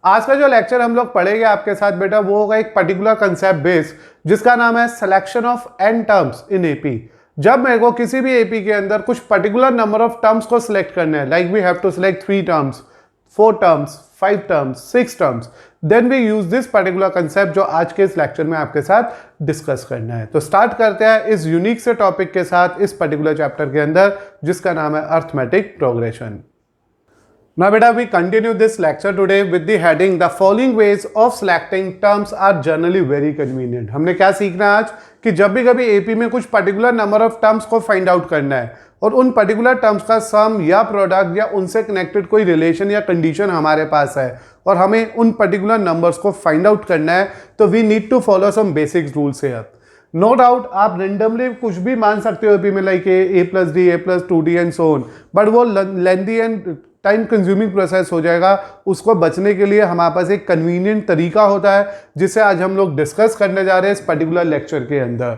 आज का जो लेक्चर हम लोग पढ़ेंगे आपके साथ बेटा वो होगा एक पर्टिकुलर कंसेप्ट बेस जिसका नाम है selection of n terms in AP. जब मेरे को किसी भी एपी के अंदर कुछ पर्टिकुलर नंबर ऑफ टर्म्स को सिलेक्ट करना है, like we have to select 3 terms, 4 terms, 5 terms, 6 terms, then we use this particular concept जो आज के इस लेक्चर में आपके साथ डिस्कस करना है। तो स्टार्ट करते हैं इस यूनिक से टॉपिक के साथ इस पर्टिकुलर चैप्टर के अंदर जिसका नाम है arithmetic progression. Now beta we continue this lecture today with the heading the following ways of selecting terms are generally very convenient। हमने क्या सीखना है आज कि जब भी कभी एपी में कुछ पर्टिकुलर नंबर ऑफ टर्म्स को फाइंड आउट करना है और उन पर्टिकुलर टर्म्स का सम या प्रोडक्ट या उनसे कनेक्टेड कोई रिलेशन या कंडीशन हमारे पास है और हमें उन पर्टिकुलर नंबर्स को फाइंड आउट करना है तो we need to follow some basic rules here. No doubt आप रेंडमली कुछ भी मान सकते हो एपी में like A plus D, A plus 2d and so on, but वो lengthy and time consuming process हो जाएगा। उसको बचने के लिए हमारे पास एक कन्वीनियंट तरीका होता है जिसे आज हम लोग डिस्कस करने जा रहे हैं इस पर्टिकुलर लेक्चर के अंदर।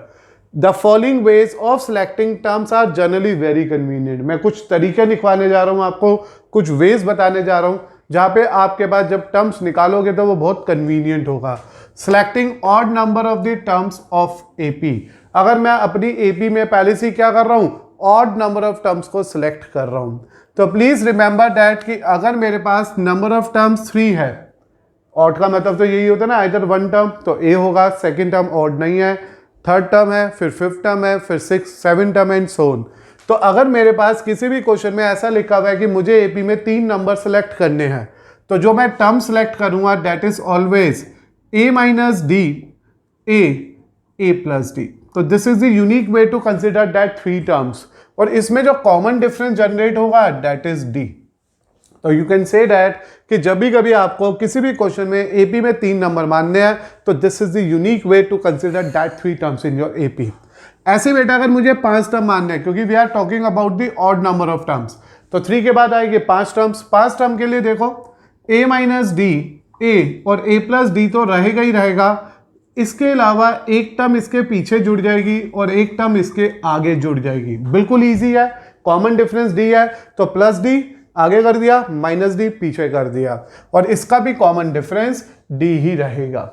The following ways of selecting terms are generally very convenient. मैं कुछ तरीके निकालने जा रहा हूँ, आपको कुछ वेज बताने जा रहा हूँ जहाँ पे आपके पास जब टर्म्स निकालोगे तो वो बहुत कन्वीनियंट होगा। Selecting odd number of the terms of AP. अगर मैं अपनी एपी में पहले से क्या कर रहा हूँ, ऑड नंबर ऑफ टर्म्स को सिलेक्ट कर रहा हूँ, तो प्लीज रिमेंबर दैट कि अगर मेरे पास नंबर ऑफ टर्म्स 3 है, ऑड का मतलब तो यही होता है ना, इधर 1 टर्म तो ए होगा, सेकंड टर्म ऑड नहीं है, थर्ड टर्म है, फिर 5th टर्म है, फिर 6, 7 टर्म एंड सो ऑन। तो अगर मेरे पास किसी भी क्वेश्चन में ऐसा लिखा हुआ है कि मुझे एपी में 3 नंबर सेलेक्ट करने हैं तो जो मैं टर्म सेलेक्ट करूंगा that is always A minus D, A plus D. तो this is the unique way to consider that 3 terms और इसमें जो कॉमन डिफरेंस जनरेट होगा दैट इज डी। तो यू कैन से दैट कि जब भी कभी आपको किसी भी क्वेश्चन में एपी में 3 नंबर मानने हैं तो this is the unique way to consider that 3 terms in your AP. ऐसे बेटा अगर मुझे 5 टर्म मानने हैं, क्योंकि we are talking about the odd number of terms, तो 3 के बाद आएंगे 5 टर्म्स। 5 टर्म के लिए देखो ए माइनस डी, ए और ए प्लस डी तो रहेगा ही रहेगा, इसके अलावा एक टर्म इसके पीछे जुड़ जाएगी और एक टर्म इसके आगे जुड़ जाएगी। बिल्कुल इजी है, कॉमन डिफरेंस डी है तो प्लस डी आगे कर दिया, माइनस डी पीछे कर दिया और इसका भी कॉमन डिफरेंस डी ही रहेगा।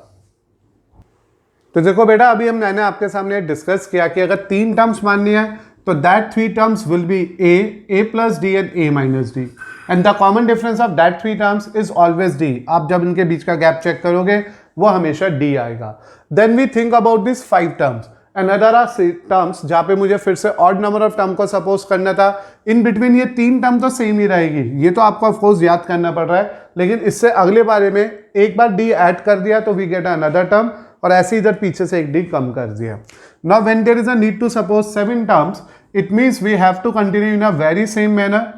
तो देखो बेटा अभी मैंने आपके सामने डिस्कस किया कि अगर 3 टर्म्स माननी है तो that 3 terms will B A plus D and A minus D and the common difference of that 3 terms is always D. आप जब इनके बीच का गैप चेक करोगे वो हमेशा डी आएगा। Then we think about this 5 terms and other are terms जहां पे मुझे फिर से ऑड नंबर ऑफ टर्म को सपोज करना था। इन बिटवीन ये 3 टर्म तो सेम ही रहेगी, ये तो आपको ऑफकोर्स याद करना पड़ रहा है, लेकिन इससे अगले बारे में एक बार डी ऐड कर दिया तो वी गेट अनदर टर्म और ऐसे इधर पीछे से एक डी कम कर दिया। Now when there is a need to suppose 7 terms it means we have to continue in a very same manner.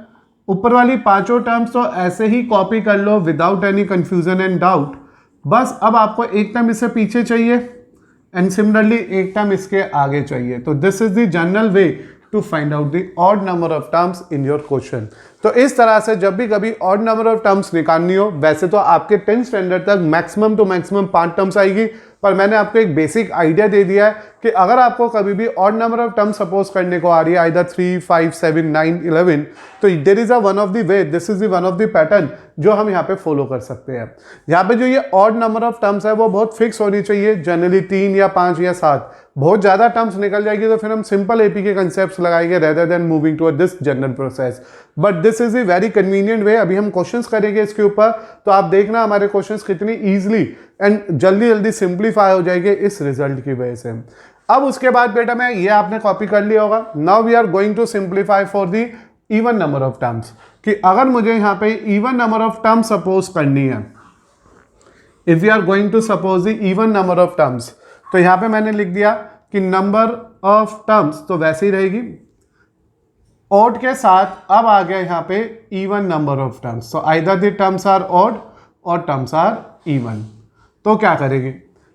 ऊपर वाली 5 टर्म्स तो ऐसे ही कॉपी कर लो without any confusion and doubt. बस अब आपको एक टर्म इससे पीछे चाहिए एंड सिमिलरली एक टर्म इसके आगे चाहिए। तो this is the general way to find out the odd number of terms in your question. तो इस तरह से जब भी कभी ऑड नंबर ऑफ टर्म्स निकालनी हो, वैसे तो आपके 10th स्टैंडर्ड तक मैक्सिमम टू मैक्सिमम 5 टर्म्स आएगी, पर मैंने आपको एक बेसिक आइडिया दे दिया है कि अगर आपको कभी भी odd number of term suppose करने को आ रही है आइदर 3, 5, 7, 9, 11, तो there is a one of the way, this is the one of the pattern जो हम यहाँ पे फॉलो कर सकते हैं। यहाँ पे जो ये ऑड नंबर ऑफ टर्म्स है वो बहुत फिक्स होनी चाहिए, जनरली 3 या 5 या 7। बहुत ज़्यादा टर्म्स निकल जाएगी तो फिर हम सिंपल एपी के कंसेप्ट लगाएंगे rather than moving to this general process, but this is a very convenient way. अभी हम क्वेश्चंस करेंगे इसके ऊपर तो आप देखना हमारे क्वेश्चंस कितनी ईजिली एंड जल्दी जल्दी सिंप्लीफाई हो जाएंगे इस रिजल्ट की वजह से। अब उसके बाद बेटा मैं ये आपने कॉपी कर लिया होगा। Now we are going to simplify for the even number of terms, कि अगर मुझे यहाँ पे even number of terms suppose करनी है, if we are going to suppose the even number of terms, तो यहाँ पे मैंने लिख दिया कि नंबर ऑफ टर्म्स तो वैसे ही रहेगी, ऑड के साथ अब आ गया यहाँ पे even number of terms. So either the terms are odd और टर्म्स आर इवन। तो क्या करेंगे,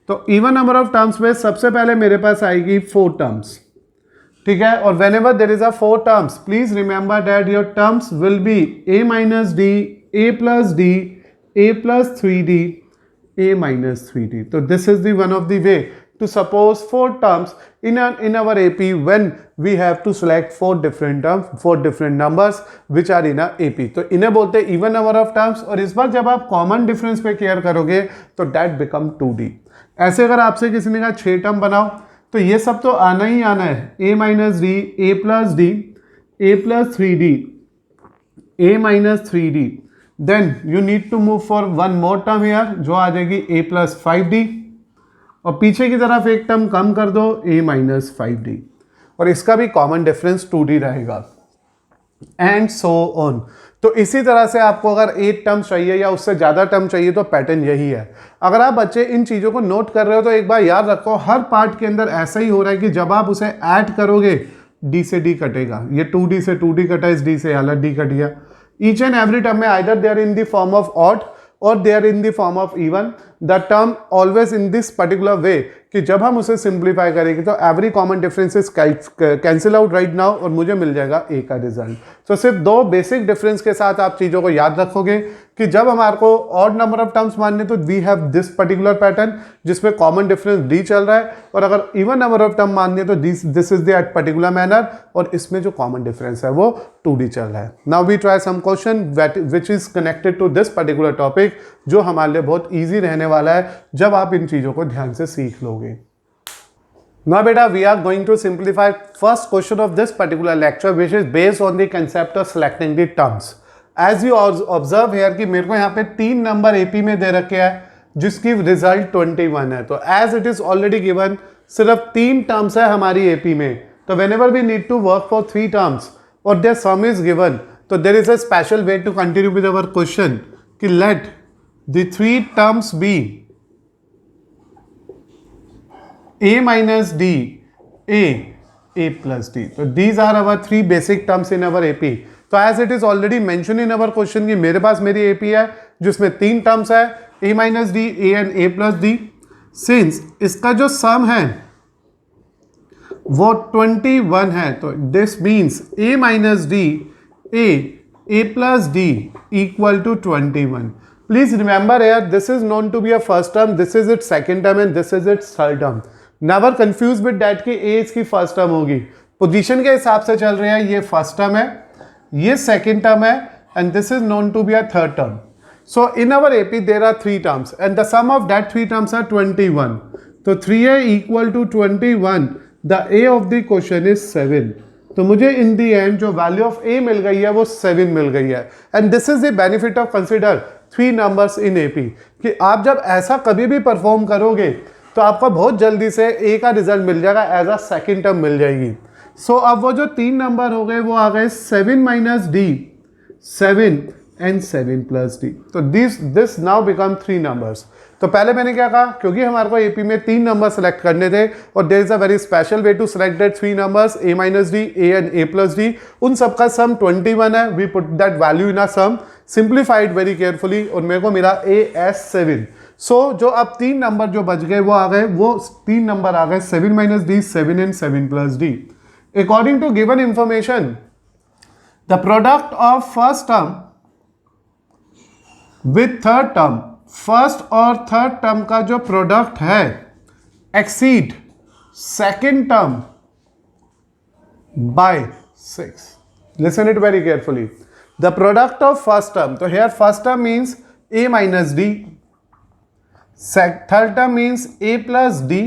तो इवन नंबर ऑफ टर्म्स में सबसे पहले मेरे पास आएगी 4 टर्म्स, ठीक है। और when ever there is a 4 terms please remember that your terms will B A minus D, A plus D, A plus 3d, A minus 3d। तो this is the one of the way to suppose 4 terms in our AP when we have to select 4 different terms, 4 different numbers which are in a AP. तो इन्हें बोलते हैं even number of terms, और इस बार जब आप common difference पे care करोगे तो that become 2D. ऐसे अगर आपसे किसी ने कहा 6 टर्म बनाओ तो ये सब तो आना ही आना है, a minus d, a plus d, a plus 3d, a minus 3d. Then you need to move for one more term here जो आ जाएगी a plus 5d, और पीछे की तरफ एक टर्म कम कर दो a minus 5d, और इसका भी कॉमन डिफरेंस 2d रहेगा, एंड सो ऑन. तो इसी तरह से आपको अगर 8 टर्म चाहिए या उससे ज़्यादा टर्म चाहिए तो पैटर्न यही है. अगर आप बच्चे इन चीज़ों को नोट कर रहे हो तो एक बार याद रखो, हर पार्ट के अंदर ऐसा ही हो रहा है कि जब आप उसे ऐड करोगे d से d कटेगा, ये 2d से 2d कटा, इस d से अलग d कट गया. ईच एंड एवरी टर्म में either they are in the form of odd और they are in the form of even. The term always in this particular way कि जब हम उसे सिंप्लीफाई करेंगे तो every common differences cancel out right now और मुझे मिल जाएगा ए का रिजल्ट. तो सिर्फ 2 बेसिक डिफरेंस के साथ आप चीज़ों को याद रखोगे कि जब हमारे को ऑड नंबर ऑफ टर्म्स मानने तो we have this particular pattern जिसमें कॉमन डिफरेंस डी चल रहा है, और अगर इवन नंबर ऑफ टर्म मानने तो this is the at particular manner, और इसमें जो कॉमन डिफरेंस है वो 2D चल रहा है. Now we try some question which is connected to this particular topic जो हमारे लिए बहुत ईजी रहने वाला है जब आप इन चीज़ों को ध्यान से सीख लोगे. Now beta, we are going to simplify first question of this particular lecture which is based on the concept of selecting the terms. As you observe here कि मेरे को यहाँ पे 3 नंबर AP में दे रखे हैं जिसकी रिजल्ट 21 है. तो as it is already given सिर्फ 3 टर्म्स है हमारी AP में, तो whenever we need to work for 3 terms और their sum is given, तो there is a special way to continue with our question कि let the 3 terms be a minus d, a plus d. तो these are our 3 basic terms in our AP. तो as it is already mentioned in our question कि मेरे पास मेरी AP है जिसमें 3 terms है a minus d, a and a plus d. Since इसका जो सम है वो 21 है तो this means a minus d, a plus d equal to 21. Please remember here this is known to be a first term, this is its second term and this is its third term. Never confuse with that कि ए इसकी first term होगी. Position के हिसाब से चल रहे हैं, ये फर्स्ट टर्म है, ये सेकंड टर्म है and this is known to be a third term. So in our AP there are 3 terms and the sum of that 3 terms are 21. तो 3a equal to 21, the a of the question is 7. तो मुझे in the end जो value of a मिल गई है वो 7 मिल गई है. And this is the benefit of consider 3 numbers in AP कि आप जब ऐसा कभी भी परफॉर्म करोगे तो आपको बहुत जल्दी से ए का रिजल्ट मिल जाएगा, एज अ सेकेंड टर्म मिल जाएगी. सो अब वो जो 3 नंबर हो गए वो आ गए 7 minus D, 7 and 7 plus D. तो दिस नाउ बिकम 3 नंबर्स. तो पहले मैंने क्या कहा, क्योंकि हमारे को एपी में 3 नंबर सेलेक्ट करने थे और there is a very special way to select that 3 numbers a minus d, a and a plus d. उन सबका सम 21 है. We put that value in a sum, simplified very carefully और मेरे को मिला a as 7. सो जो अब 3 number जो बच गए वो आ गए, वो 3 नंबर आ गए 7 minus D, 7 and 7 plus D. According to given information the product of first term with third term, first और थर्ड टर्म का जो प्रोडक्ट है exceed second term by 6. Listen it very carefully. The product of first term, तो here first term means a minus D, third term means a plus D,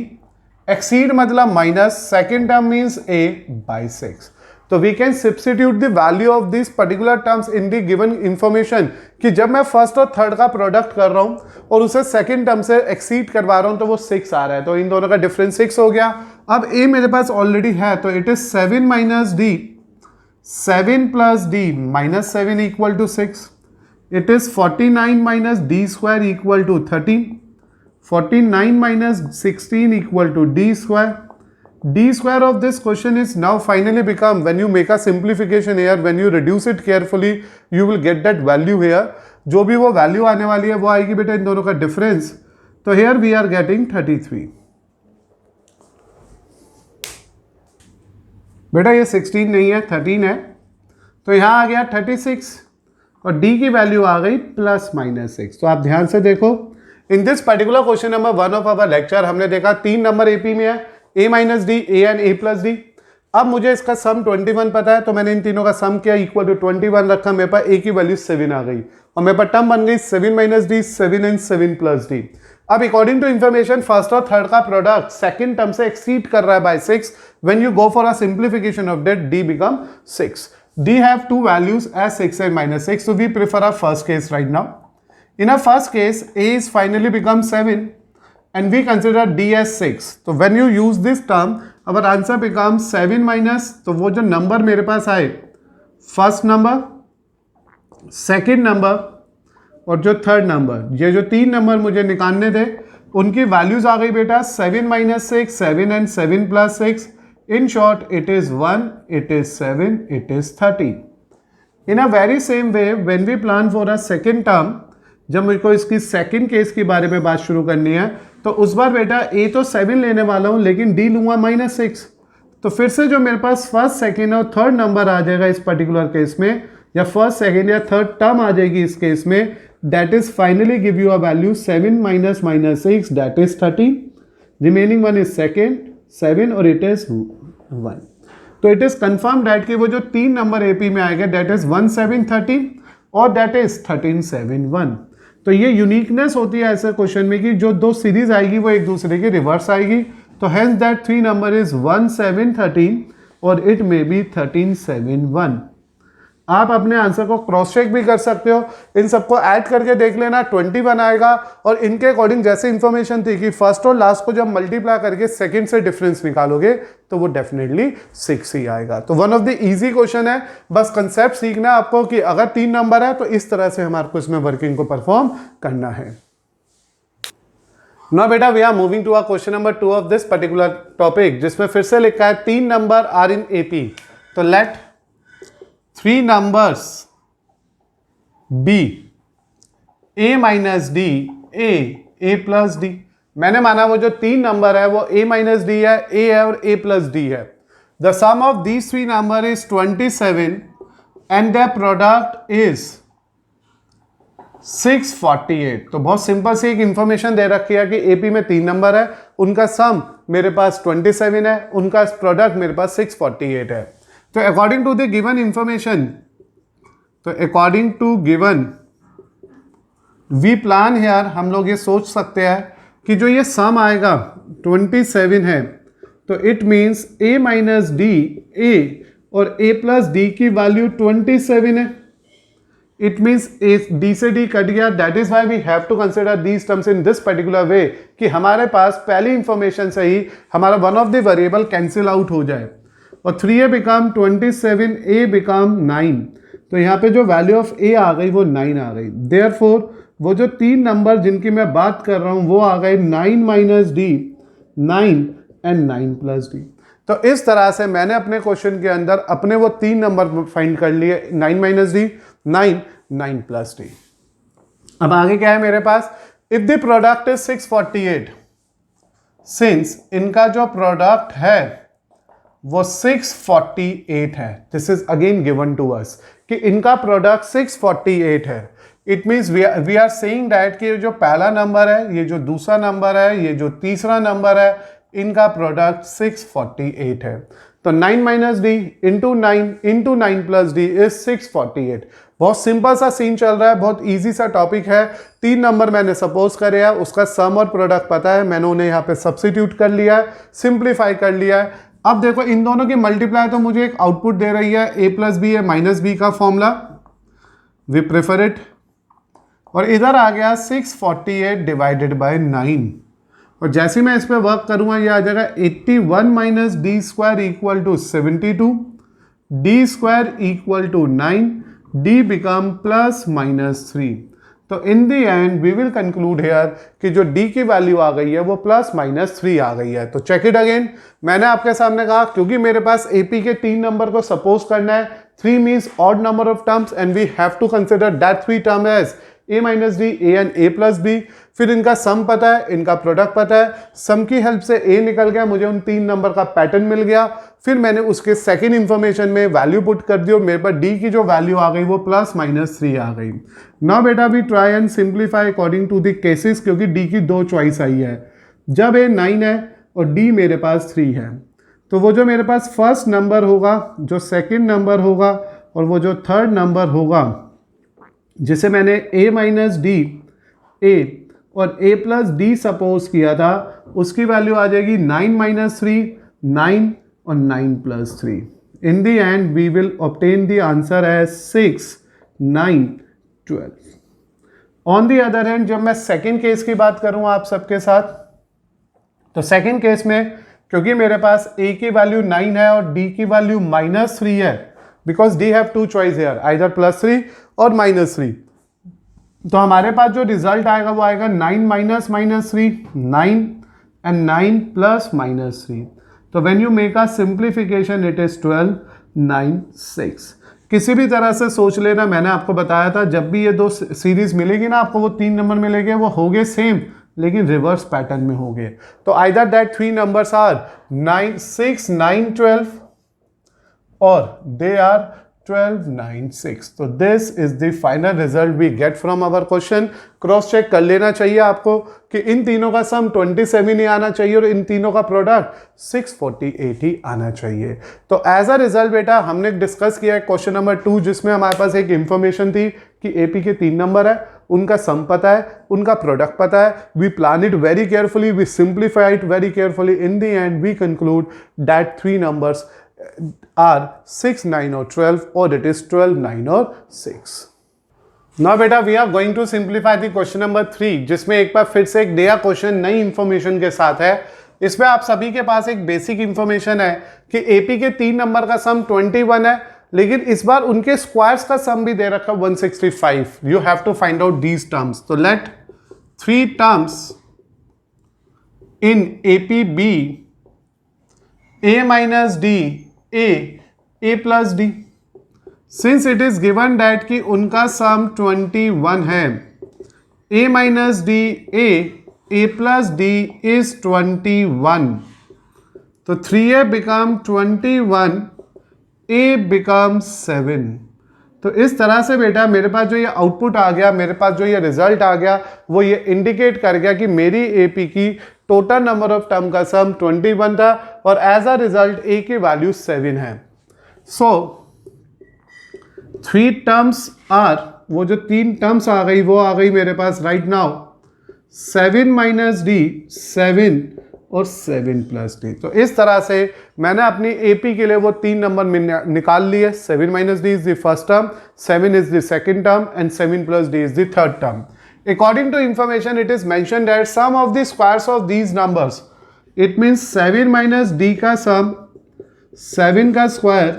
exceed मतलब minus, second term means a by 6. तो we can substitute the value of this particular terms in the given information कि जब मैं first और third का product कर रहा हूं और उसे सेकेंड टर्म से एक्सीड करवा रहा हूं तो वो 6 आ रहा है. तो इन दोनों का डिफरेंस 6 हो गया. अब a मेरे पास ऑलरेडी है तो it is 7 minus D, 7 plus d minus 7 equal to 6. It is 49 minus D square equal to 13. 49 minus 16 equal to d square. D square of this question is now finally become, when you make a simplification here, when you reduce it carefully, you will get that value here. जो भी वो value आने वाली है वो आएगी बेटा इन दोनों का डिफरेंस. तो here we are getting 33. बेटा ये 16 नहीं है 13 है, तो यहाँ आ गया 36 और d की वैल्यू आ गई प्लस माइनस 6. तो आप ध्यान से देखो इन this particular question number 1 of our lecture हमने देखा 3 नंबर एपी में है, a minus D, a and a plus d. अब मुझे इसका सम 21 पता है, तो मैंने इन तीनों का सम किया, इक्वल टू 21 रखा, मेरे पास a की वैल्यू 7 आ गई और मेरे पास टर्म बन गई 7 minus D, 7 and 7 plus d. अब अकॉर्डिंग टू इंफॉर्मेशन फर्स्ट और थर्ड का प्रोडक्ट सेकंड टर्म से एक्सीड कर रहा है by 6। When you go for a simplification of that d become 6। d have two values as 6 and minus 6, so we prefer our first case right now. In our first case, a is finally become 7 and we consider d as 6. So when you use this term, our answer becomes 7 minus, तो वो जो number मेरे पास आए, first number, second number और जो third number, ये जो 3 number मुझे निकालने थे उनकी वैल्यूज आ गई बेटा 7 minus 6, 7 and 7 plus 6. In short, it is 1, it is 7, it is 13. In a very same way, when we plan for a second term, जब मुझे को इसकी सेकंड केस के बारे में बात शुरू करनी है, तो उस बार बेटा a तो 7 लेने वाला हूँ लेकिन d लूँगा -6। तो फिर से जो मेरे पास फर्स्ट, सेकंड और थर्ड नंबर आ जाएगा इस पर्टिकुलर केस में, या फर्स्ट, सेकंड या थर्ड टर्म आ जाएगी इस केस में, that is finally give you a value 7 minus -6, that is 13. Remaining one is second, 7 और it is 1. तो इट इज कंफर्म दैट कि वो जो 3 नंबर एपी में आएगा दैट इज 1 7 13 और दैट इज 13 7 1। तो ये यूनिकनेस होती है ऐसे क्वेश्चन में कि जो दो सीरीज आएगी वो एक दूसरे के रिवर्स आएगी। तो हेंस दैट 3 नंबर इज 1 7 13 और इट मे बी 13 7 1। आप अपने आंसर को क्रॉस चेक भी कर सकते हो, इन सबको ऐड करके देख लेना 21 आएगा और इनके अकॉर्डिंग जैसे इंफॉर्मेशन थी कि फर्स्ट और लास्ट को जब मल्टीप्लाई करके सेकंड से डिफरेंस निकालोगे तो वो डेफिनेटली 6 ही आएगा। तो one of the easy question है, बस कंसेप्ट सीखना है आपको कि अगर 3 नंबर है तो इस तरह से हमारे को इसमें वर्किंग को परफॉर्म करना है। नाउ बेटा we are moving to a question number 2 of this particular topic, जिसमें फिर से लिखा है 3 नंबर आर इन एपी। तो let 3 numbers b a minus d, a plus d। मैंने माना वो जो 3 नंबर है वो a minus d है, a है और a plus d है। The sum of these 3 number is 27 and their product is 648। तो बहुत सिंपल सी एक इंफॉर्मेशन दे रखी है कि AP में 3 नंबर है, उनका सम मेरे पास 27 है, उनका प्रोडक्ट मेरे पास 648 है। तो according to the given information, तो according to given we plan here, हम लोग ये सोच सकते हैं कि जो ये सम आएगा 27 है, तो it means a minus d, a और a प्लस डी की वैल्यू 27 है। इट मीन्स d से d कट गया, that is why we have to consider these terms in this particular way कि हमारे पास पहली इंफॉर्मेशन से ही हमारा one of the variable cancel out हो जाए। और 3a बिकम 27, a बिकम 9। तो यहाँ पे जो वैल्यू ऑफ a आ गई वो 9 आ गई। देयरफॉर वो जो 3 नंबर जिनकी मैं बात कर रहा हूँ वो आ गए 9 minus D, 9 and 9 plus D. तो इस तरह से मैंने अपने क्वेश्चन के अंदर अपने वो 3 नंबर फाइंड कर लिए, 9 माइनस डी, 9, 9 प्लस डी। अब आगे क्या है मेरे पास, if the product is 648, since इनका जो प्रोडक्ट है वो 648 है, this is again given to us कि इनका प्रोडक्ट 648 है। It means we are saying that कि जो पहला नंबर है, ये जो दूसरा नंबर है, ये जो तीसरा नंबर है, इनका प्रोडक्ट 648 है। तो 9 minus D into 9 plus D is 648। बहुत सिंपल सा सीन चल रहा है, बहुत इजी सा टॉपिक है। 3 नंबर मैंने सपोज करे है, उसका सम और प्रोडक्ट पता है, मैंने उन्हें यहाँ पे सब्सिट्यूट कर लिया है, सिंप्लीफाई कर लिया है। अब देखो इन दोनों की मल्टीप्लाई तो मुझे एक आउटपुट दे रही है, a प्लस बी है माइनस बी का फॉर्मूला, वी प्रेफर इट। और इधर आ गया 648 डिवाइडेड बाय 9, और जैसे मैं इस पर वर्क करूंगा ये आ जाएगा 81 minus D square equal to 72, D square equal to 9, D become plus minus 3। तो in the end we will conclude here कि जो d की वैल्यू आ गई है वो प्लस माइनस 3 आ गई है। तो चेक इट अगेन, मैंने आपके सामने कहा क्योंकि मेरे पास AP के 3 नंबर को सपोज करना है, 3 means odd number of terms and we have to consider that 3 term as a minus D a and a plus b, फिर इनका सम पता है, इनका प्रोडक्ट पता है, सम की हेल्प से ए निकल गया, मुझे उन 3 नंबर का पैटर्न मिल गया, फिर मैंने उसके सेकंड इंफॉर्मेशन में वैल्यू पुट कर दी और मेरे पास डी की जो वैल्यू आ गई वो +-3 आ गई। नाउ बेटा we try and simplify according to the cases, क्योंकि डी की 2 चॉइस आई है। जब ए 9 है और डी मेरे पास 3 है, तो वो जो मेरे पास फर्स्ट नंबर होगा, जो सेकंड नंबर होगा और वो जो थर्ड नंबर होगा, जिसे मैंने a माइनस डी ए और a प्लस डी सपोज किया था, उसकी वैल्यू आ जाएगी 9 माइनस 3, 9 और 9 plus 3। In the end we will obtain the answer as 6, 9, 12। On the other hand जब मैं सेकेंड केस की बात करूं आप सबके साथ, तो सेकेंड केस में क्योंकि मेरे पास a की वैल्यू 9 है और d की वैल्यू -3 है, because d have 2 choice here, either +3 और -3, तो हमारे पास जो रिजल्ट आएगा वो आएगा 9 माइनस -3, 9 एंड 9 प्लस -3। तो when you make a simplification it is 12, 9, 6। किसी भी तरह से सोच लेना, मैंने आपको बताया था जब भी ये 2 सीरीज मिलेगी ना आपको, वो 3 नंबर मिलेंगे, वो होंगे सेम लेकिन रिवर्स पैटर्न में होंगे। तो आइदर दैट 3 नंबर्स आर 9, 6, 9, 12 और दे आर 12, 9, 6। तो this is the final result we get from our question. Cross check कर लेना चाहिए आपको कि इन तीनों का सम 27 ही आना चाहिए और इन तीनों का प्रोडक्ट 648 ही आना चाहिए। तो एज अ रिजल्ट बेटा हमने डिस्कस किया है क्वेश्चन नंबर 2, जिसमें हमारे पास एक इंफॉर्मेशन थी कि एपी के 3 नंबर है, उनका सम पता है, उनका प्रोडक्ट पता है, we plan it very carefully, we simplify it very carefully, in the end we conclude that 3 numbers are 6, 9 or 12, or it is 12, 9 or 6. Now बेटा we are going to simplify the question number 3, जिसमें एक बार फिर से एक नया question नई information के साथ है। इसमें आप सभी के पास एक बेसिक इंफॉर्मेशन है कि एपी के 3 नंबर का सम 21 है, लेकिन इस बार उनके स्क्वायर्स का सम भी दे रखा 165। You have to find out these terms. तो let 3 terms in AP be a minus d a plus d, since it is given that कि उनका सम 21 है, a minus d a plus d is 21, तो 3a become 21, a becomes 7। तो इस तरह से बेटा मेरे पास जो ये आउटपुट आ गया, मेरे पास जो ये रिजल्ट आ गया, वो ये इंडिकेट कर गया कि मेरी एपी की टोटल नंबर ऑफ टर्म का सम 21 था और एज अ रिजल्ट ए की वैल्यू 7 है। सो 3 टर्म्स आर, वो जो 3 टर्म्स आ गई वो आ गई मेरे पास राइट नाउ 7 माइनस डी 7 और 7 प्लस डी। तो इस तरह से मैंने अपनी एपी के लिए वो 3 नंबर निकाल लिए। 7 minus D is the first term, 7 is the second term and 7 plus D is the third term. According to information, it is mentioned that sum of the squares of these numbers, it means 7 minus d का सम 7 का square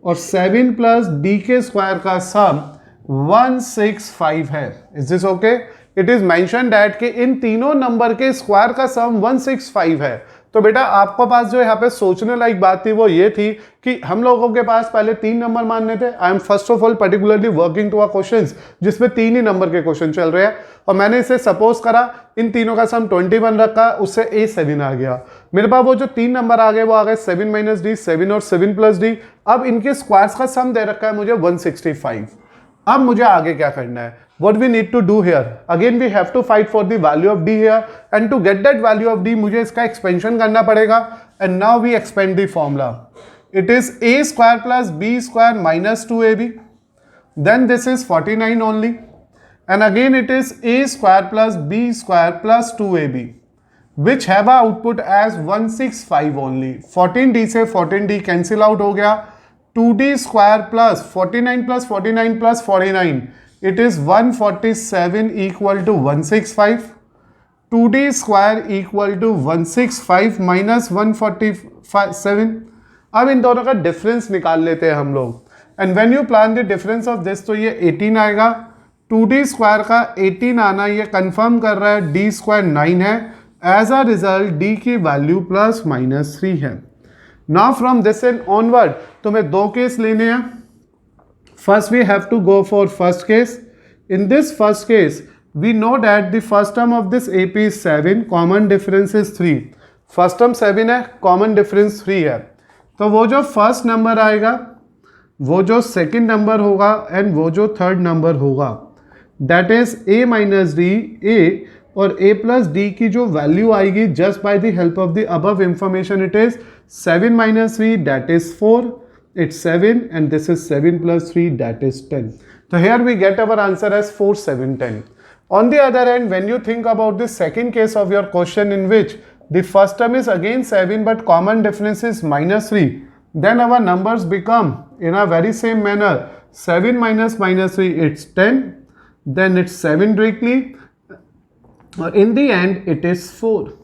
और 7 plus d के square का sum 165 है। Is this okay? It is mentioned that कि इन तीनों number के square का सम 165 है। तो बेटा आपको पास जो यहाँ पे सोचने लायक बात थी वो ये थी कि हम लोगों के पास पहले 3 नंबर मानने थे। I am first of all particularly working to a questions जिसमें 3 ही नंबर के क्वेश्चन चल रहे हैं और मैंने इसे सपोज करा इन तीनों का सम 21 रखा, उससे a7 आ गया। मेरे पास वो जो 3 नंबर आ गए वो आ गए 7 माइनस डी 7 और 7 प्लस डी। अब इनके स्क्वायर्स का सम दे रखा है मुझे 165। अब मुझे आगे क्या करना है? What we need to do here? Again we have to fight for the value of d here, and to get that value of d मुझे इसका expansion करना पड़ेगा। And now we expand the formula. It is a square plus b square minus 2ab. Then this is 49 only. And again it is a square plus b square plus 2ab, which have a output as 165 only. 14d से 14d cancel out हो गया। 2d square plus 49 plus 49 plus 49. It is 147 equal to 165. 2d square equal to 165 minus 147. अब इन दोनों का difference निकाल लेते हैं हम लोग। And when you plan the difference of this, तो ये 18 आएगा। 2d स्क्वायर का 18 आना ये कंफर्म कर रहा है d स्क्वायर 9 है। एज अ रिजल्ट d की वैल्यू प्लस माइनस 3 है। Now from this and onward तुम्हें 2 केस लेने हैं। First we have to go for first case In this first case, we know that the first term of this AP is 7, common difference is 3. First term 7 है, common difference 3 है, तो वो जो first number आएगा, वो जो second number होगा and वो जो थर्ड नंबर होगा, that is a minus d, a और a प्लस डी की जो वैल्यू आएगी just by the help of the above information, it is 7 minus 3 that is 4, it's 7 and this is 7 plus 3 that is 10. So here we get our answer as 4, 7, 10. On the other hand, when you think about the second case of your question in which the first term is again 7 but common difference is minus 3, then our numbers become in a very same manner. 7 minus minus 3 it's 10, then it's 7 directly, or in the end it is 4.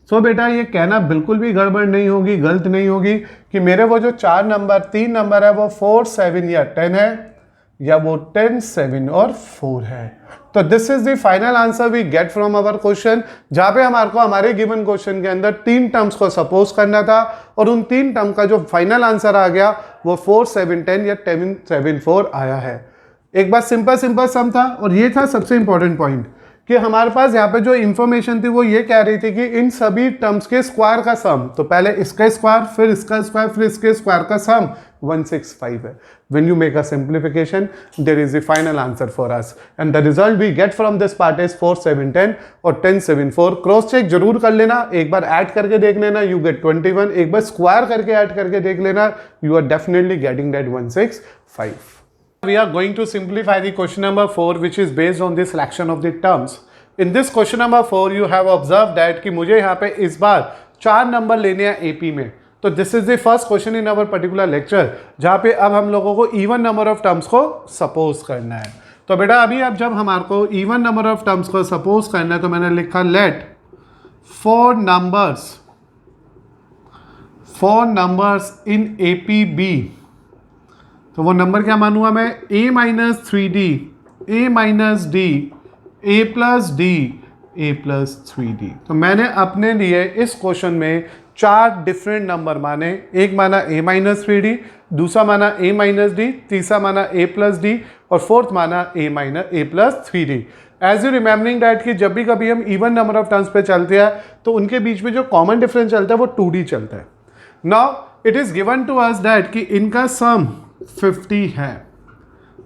सो बेटा ये कहना बिल्कुल भी गड़बड़ नहीं होगी, गलत नहीं होगी कि मेरे वो जो 3 नंबर है वो 4, 7 या 10 है, या वो 10, 7 और 4 है. तो this is the final answer we get from our question, जहां पे हमारे को हमारे गिवन क्वेश्चन के अंदर 3 टर्म्स को सपोज करना था और उन 3 टर्म का जो फाइनल आंसर आ गया वो 4, 7, 10 या 10, 7, 4 आया है. एक बार सिंपल सम था और ये था सबसे इंपॉर्टेंट पॉइंट कि हमारे पास यहाँ पे जो इंफॉर्मेशन थी वो ये कह रही थी कि इन सभी टर्म्स के स्क्वायर का सम, तो पहले इसका स्क्वायर, फिर इसका स्क्वायर, फिर इसके स्क्वायर का सम 165 है. When you make a simplification there is the final answer for us and the result we get from this part is 4, 7, 10 और 10, 7, 4. क्रॉस चेक जरूर कर लेना, एक बार ऐड करके देख लेना, यू गेट 21. एक बार स्क्वायर करके ऐड करके देख लेना, you are definitely getting that 165. We are going to simplify the question number 4 which is based on the selection of the terms. In this question number 4 you have observed that कि मुझे यहाँ पे इस बार 4 number लेने हैं AP में. तो this is the first question in our particular lecture, जहाँ पे अब हम लोगों को इवन नंबर ऑफ टर्म्स को सपोज करना है. तो बेटा अभी अब जब हमारे को इवन नंबर ऑफ टर्म्स को सपोज करना है तो मैंने लिखा let 4 numbers in AP B. तो वो नंबर क्या मानूंगा मैं, a minus 3d, a minus d, a plus d, a plus 3d. तो मैंने अपने लिए इस क्वेश्चन में 4 डिफरेंट नंबर माने. एक माना a माइनस 3d, दूसरा माना a माइनस d, तीसरा माना a प्लस d और फोर्थ माना a plus 3d. As you remembering that कि जब भी कभी हम इवन नंबर ऑफ टर्म्स पे चलते हैं तो उनके बीच में जो कॉमन डिफरेंस चलता है वो 2d चलता है. Now it is given to us that कि इनका सम 50 है.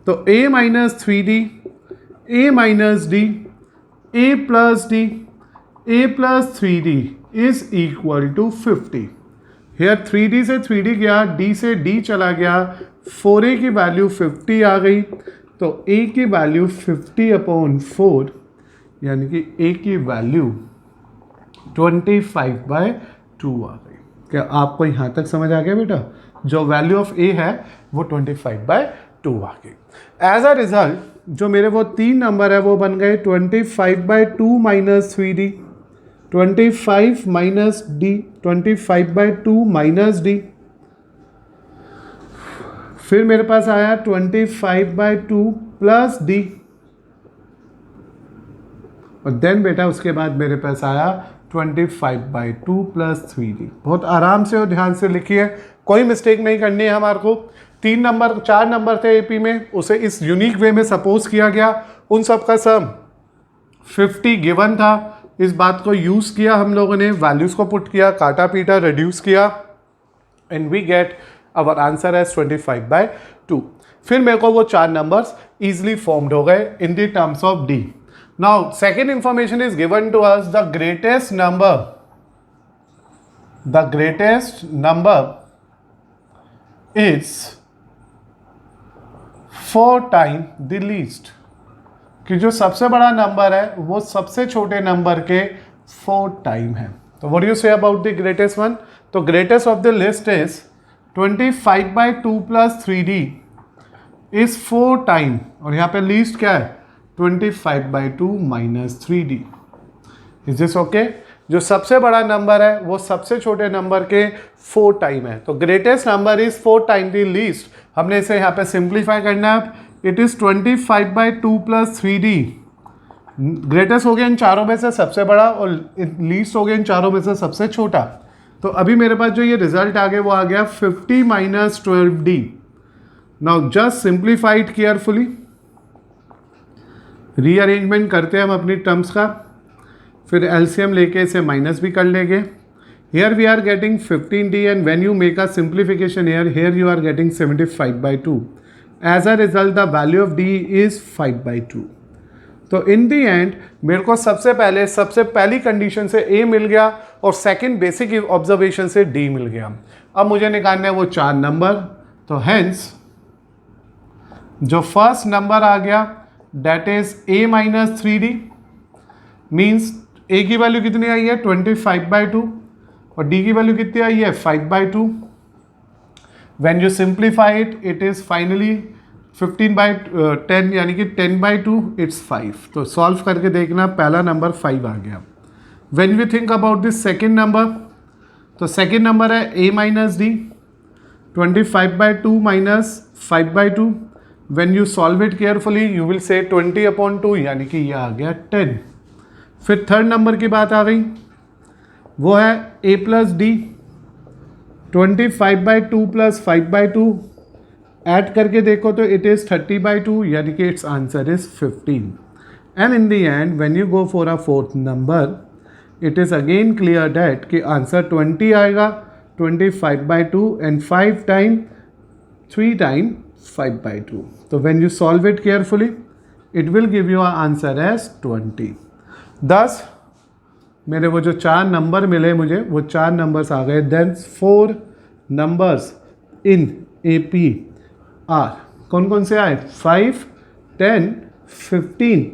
तो a minus 3d, a minus d, a plus d, a plus 3d is equal to 50. Here 3d से 3d गया, d से d चला गया, 4a की वैल्यू 50 आ गई. तो a की वैल्यू 50/4 यानी कि a की वैल्यू 25/2 आ गई. क्या आपको यहाँ तक समझ आ गया बेटा? जो वैल्यू ऑफ a है वो 25/2 आ गई. एज अ रिजल्ट जो मेरे वो 3 नंबर है वो बन गए 25/2 minus 3d, 25 minus d, 25/2 minus d. फिर मेरे पास आया 25/2 प्लस d और देन बेटा उसके बाद मेरे पास आया 25/2 प्लस 3d. बहुत आराम से और ध्यान से लिखिए, कोई मिस्टेक नहीं करनी है हमारे को. 4 नंबर थे AP में, उसे इस यूनिक वे में सपोज किया गया. उन सब का सम 50 गिवन था. इस बात को यूज़ किया हम लोगों ने, वैल्यूज़ को पुट किया, काटा पीटा, रिड्यूस किया and we get our answer as 25/2. फिर मेरे को वो 4 नंबर्स ईजिली फॉर्म्ड हो गए in the terms of D. Now second information is given to us the greatest number is 4 time the least. कि जो सबसे बड़ा नंबर है वो सबसे छोटे नंबर के 4 टाइम है. तो what do you say about the greatest one? तो greatest of the list is 25/2 plus 3d is 4 time और यहाँ पे लीस्ट क्या है 25/2 minus 3d. Is this okay? जो सबसे बड़ा नंबर है वो सबसे छोटे नंबर के 4 टाइम है. तो greatest number is 4 time the least. हमने इसे यहाँ पे सिंप्लीफाई करना है. It is 25/2 plus 3d. Greatest हो गया इन चारों में से सबसे बड़ा और लीस्ट हो गया इन चारों में से सबसे छोटा. तो अभी मेरे पास जो ये रिजल्ट आ गया वो आ गया 50 minus 12d. Now just simplified carefully. Rearrangement करते हैं हम अपनी टर्म्स का, फिर एलसीएम लेके इसे माइनस भी कर लेंगे। Here we are getting 15d and when you make a simplification here you are getting 75/2. As a result the value of d is 5/2. तो इन दी एंड मेरे को सबसे पहली कंडीशन से a मिल गया और सेकंड बेसिक ऑब्जर्वेशन से d मिल गया। अब मुझे निकालना है वो 4 नंबर, तो हेंस जो फर्स्ट नंबर आ गया that is a minus 3d, means a की वैल्यू कितनी आई है 25/2 और d की वैल्यू कितनी आई है 5/2। When you simplify it it is finally 15/10 यानी कि 10/2 इट्स 5। तो सॉल्व करके देखना, पहला नंबर 5 आ गया। When we think about this second number, तो सेकेंड नंबर है a minus d, 25/2 minus 5/2। When you solve it carefully you will say 20/2 यानी कि ये आ गया 10। फिर थर्ड नंबर की बात आ गई, वो है a plus D, 25/2 plus 5/2 add करके देखो तो इट इज़ 30/2 यानी कि it's answer is 15। And in the and when you go for a fourth number it is again clear that कि आंसर 20 आएगा, 25/2 एंड 5 टाइम 3 टाइम 5/2। तो when you solve it carefully it will give you a answer as 20। thus मेरे वो जो 4 number मिले मुझे वो 4 numbers आ गए। Then 4 numbers in AP are कौन कौन से आए 5, 10, 15,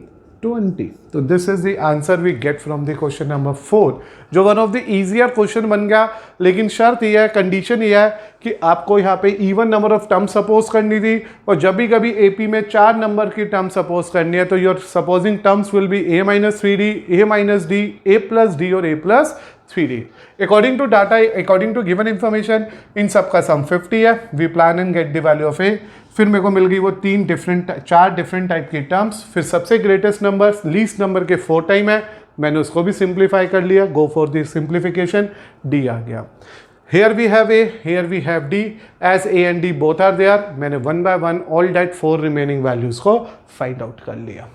20। तो this is the answer we get from the question number 4, जो one of the easier question बन गया। लेकिन शर्त यह है, कंडीशन यह है कि आपको यहाँ पे even number of term suppose करनी थी और जब भी कभी AP में 4 नंबर की टर्म सपोज करनी है तो your supposing terms will be a minus 3d, a minus d, a plus d और a plus 3d। According to data, according to given information इन सब का सम 50 है। We plan and get the value of a। फिर मेरे को मिल गई वो 4 डिफरेंट टाइप की टर्म्स। फिर सबसे ग्रेटेस्ट नंबर लीस्ट नंबर के 4 टाइम है, मैंने उसको भी सिंप्लीफाई कर लिया। Go for the simplification, d आ गया। Here we have a, here we have d, as a and d both are there। मैंने 1 by 1 all that 4 remaining values को फाइंड आउट कर लिया।